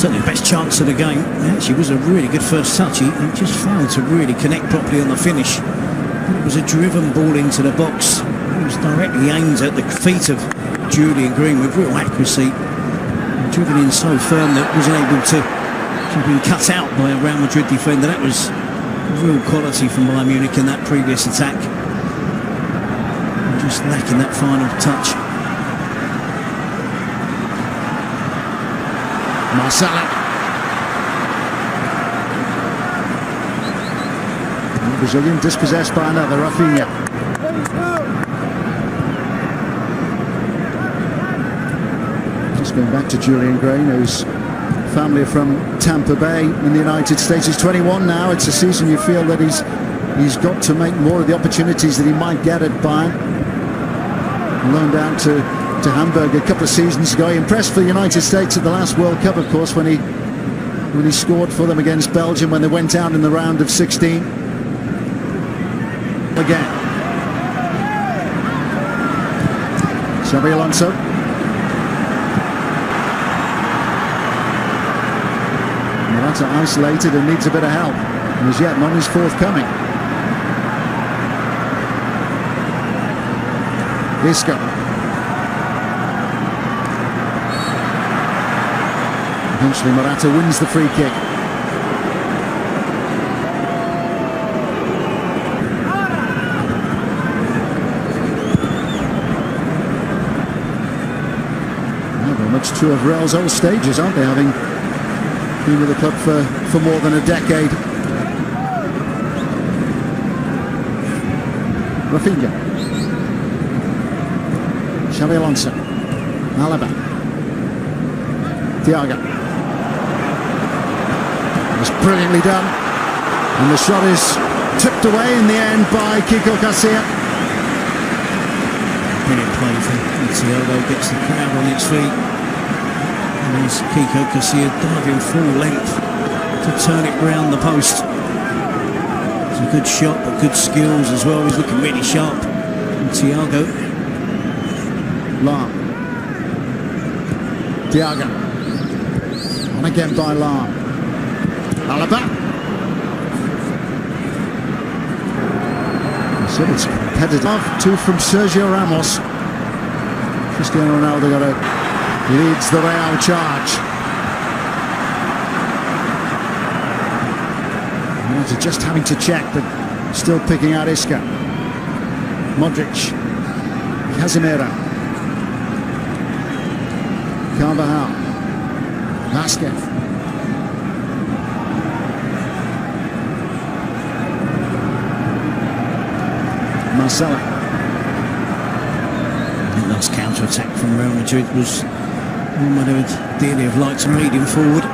certainly the best chance of the game. It actually was a really good first touch. He just failed to really connect properly on the finish. It was a driven ball into the box. It was directly aimed at the feet of Julian Green with real accuracy. Driven in so firm that wasn't able to have been cut out by a Real Madrid defender. That was real quality from Bayern Munich in that previous attack. Just lacking that final touch. Marcelo. Brazilian dispossessed by another, Rafinha. Just going back to Julian Green, whose family are from Tampa Bay in the United States. He's 21 now. It's a season you feel that he's got to make more of the opportunities that he might get at Bayern. Loaned out to Hamburg a couple of seasons ago. He impressed for the United States at the last World Cup, of course, when he scored for them against Belgium when they went out in the round of 16. Again. Xabi Alonso. Morata isolated and needs a bit of help. And as yet, none is forthcoming. Isco. Eventually Morata wins the free kick. Well, very much two of Real's old stages, aren't they, having been with the club for more than a decade. Rafinha. Xabi Alonso. Alaba. Thiago. It's brilliantly done. And the shot is tipped away in the end by Kiko Casilla. Brilliant play from Thiago, gets the crowd on its feet. And there's Kiko Casilla diving full length to turn it round the post. It's a good shot, but good skills as well. He's looking really sharp. And Thiago. Lahm. Thiago. And again by Lahm. Alaba. So it's competitive. Two from Sergio Ramos. Cristiano Ronaldo leads the Real charge. Ronaldo just having to check, but still picking out Isco. Modric. Casemiro. Carvajal. Vasquez. Marcelo. The last counter-attack from Real Madrid was one I would dearly have liked to lead him forward.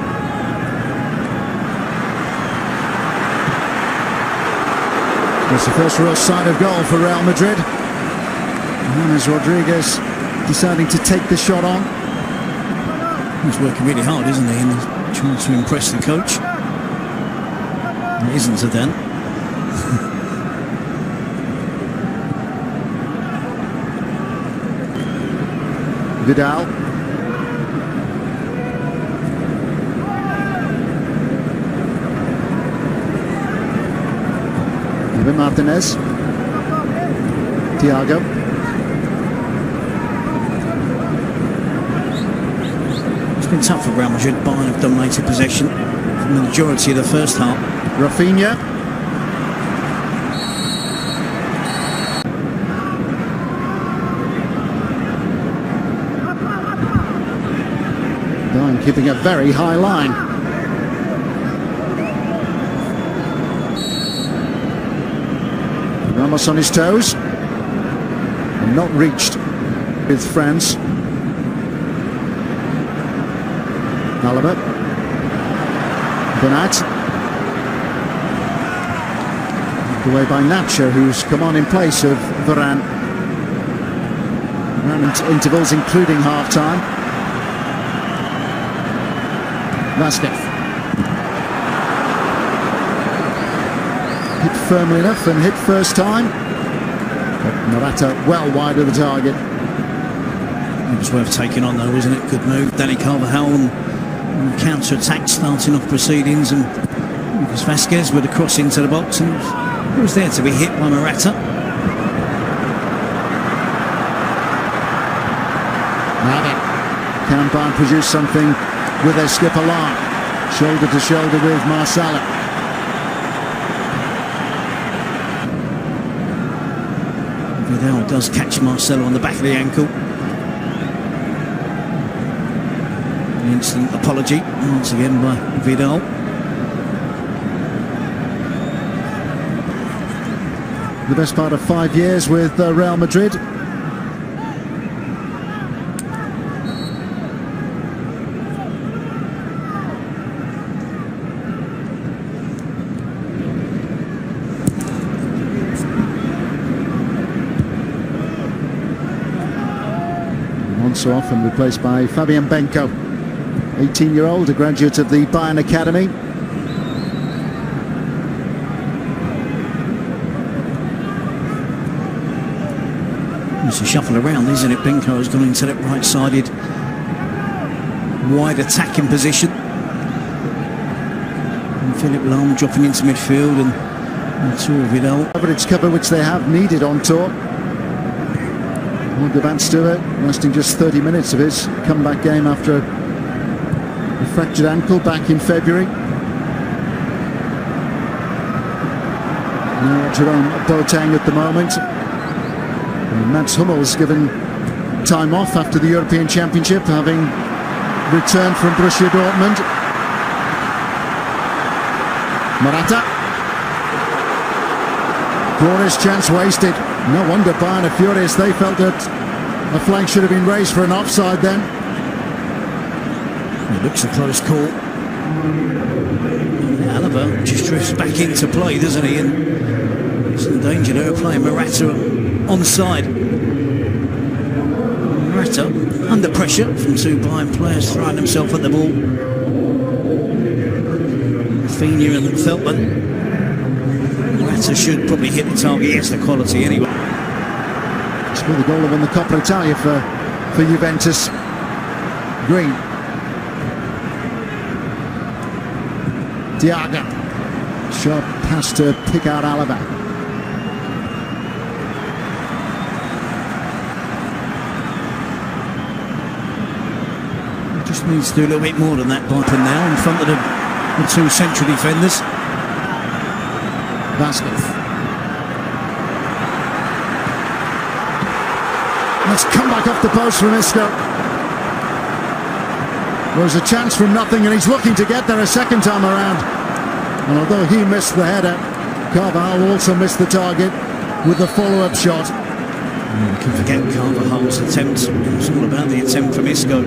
It's the first real sign of goal for Real Madrid. James Rodriguez deciding to take the shot on. He's working really hard, isn't he, in trying to impress the coach. It isn't Zidane. Vidal. Even Martinez. Thiago. It's been tough for Real Madrid. Bayern have dominated possession from the majority of the first half. Rafinha. Bayern keeping a very high line. Ramos on his toes. And not reached with France. Alaba. Bernat. Away by Nacho, who's come on in place of Varane. Round intervals including half-time. Vasquez. Hit firmly enough and hit first time. But Morata well wide of the target. It was worth taking on though, wasn't it? Good move. Danny Carvajal counter-attack starting off proceedings, and Lucas Vázquez with a cross into the box, and it was there to be hit by Morata. Can Bayern produce something with their skipper Lahm, shoulder to shoulder with Marcelo. Vidal does catch Marcelo on the back of the ankle. An instant apology once again by Vidal. The best part of 5 years with Real Madrid. So often replaced by Fabian Benko, 18-year-old, a graduate of the Bayern Academy. It's a shuffle around, isn't it? Benko has gone into that right-sided wide attacking position, and Philipp Lahm dropping into midfield, and Arturo Vidal. But it's cover which they have needed on tour. Van Stewart lasting just 30 minutes of his comeback game after a fractured ankle back in February. Now Jerome Boateng at the moment. And Mats Hummels given time off after the European Championship, having returned from Borussia Dortmund. Morata. Glorious chance wasted. No wonder Bayern are furious. They felt that a flag should have been raised for an offside then. It looks a close call. Alaba just drifts back into play, doesn't he? And he's in danger there of playing Morata onside. Morata under pressure from two Bayern players throwing himself at the ball. Rafinha and Veltman. Morata should probably hit the target. He has the quality anyway. Scored the goal of the Coppa Italia for Juventus. Green. Diaga. Sharp pass to pick out Alaba. Just needs to do a little bit more than that, Piper, now in front of the two central defenders. Vázquez. Let's come back off the post from Isco. There was a chance from nothing, and he's looking to get there a second time around. And although he missed the header, Carvajal also missed the target with the follow-up shot. You can forget Carvajal's attempt. It was all about the attempt from Isco.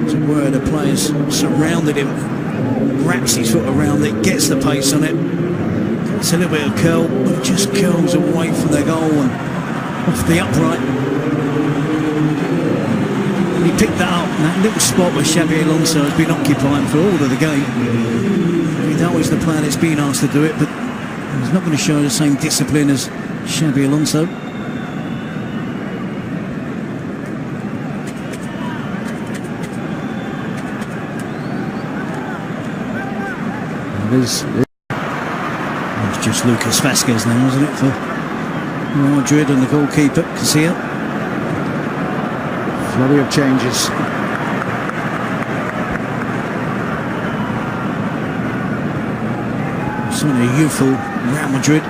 To where the players surrounded him, wraps his foot around it, gets the pace on it. It's a little bit of curl, but it just curls away from their goal and off the upright. He picked that up in that little spot where Xabi Alonso has been occupying for all of the game. He's always the player that's been asked to do it, but he's not going to show the same discipline as Xabi Alonso. It's just Lucas Vázquez now, isn't it, for Real Madrid, and the goalkeeper, Casilla. Flurry of changes. Certainly a youthful Real Madrid.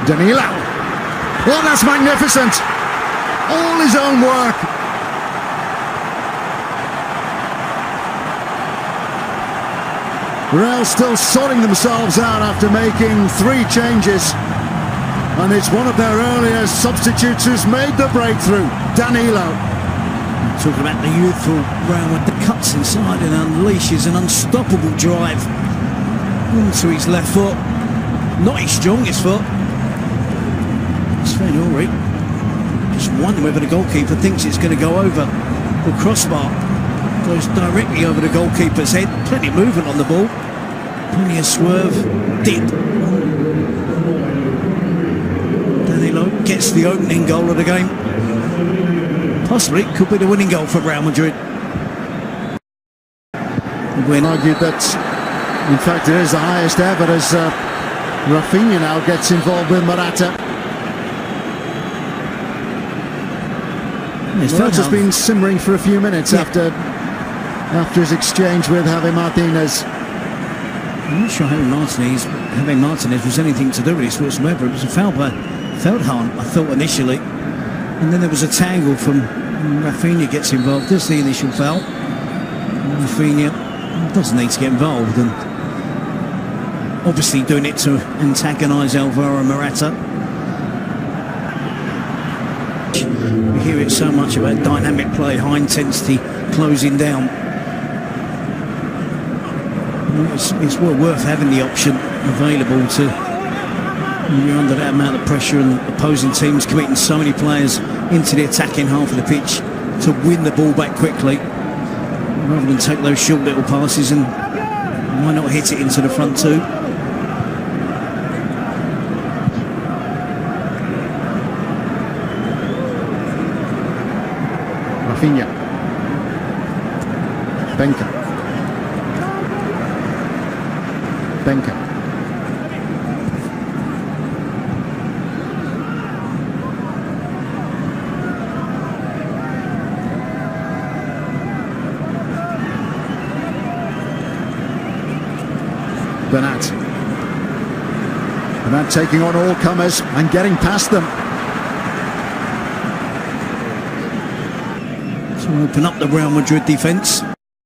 Danilo. Oh, that's magnificent. All his own work. Real still sorting themselves out after making 3 changes. And it's one of their earlier substitutes who's made the breakthrough, Danilo. Talking about the youthful Real with the cuts inside and unleashes an unstoppable drive onto his left foot. Not his strongest foot. Sven Ulrich just wondering whether the goalkeeper thinks it's going to go over the crossbar. Goes directly over the goalkeeper's head. Plenty of movement on the ball. Plenty of swerve. Deep. Danilo gets the opening goal of the game. Possibly could be the winning goal for Real Madrid. When argued that, in fact, it is the highest ever as Rafinha now gets involved with Morata. Morata's been simmering for a few minutes after his exchange with Javi Martinez. I'm not sure Javi Martinez was anything to do with this whatsoever. It was a foul by Feldhahn, I thought initially, and then there was a tangle from Rafinha gets involved. There's the initial foul. Rafinha doesn't need to get involved, and obviously doing it to antagonise Alvaro Morata. We hear it so much about dynamic play, high intensity, closing down. It's well worth having the option available to, when you're under that amount of pressure and opposing teams committing so many players into the attacking half of the pitch, to win the ball back quickly rather than take those short little passes, and why not hit it into the front two? Rafinha. Benka. Bernat taking on all comers and getting past them. To open up the Real Madrid defence.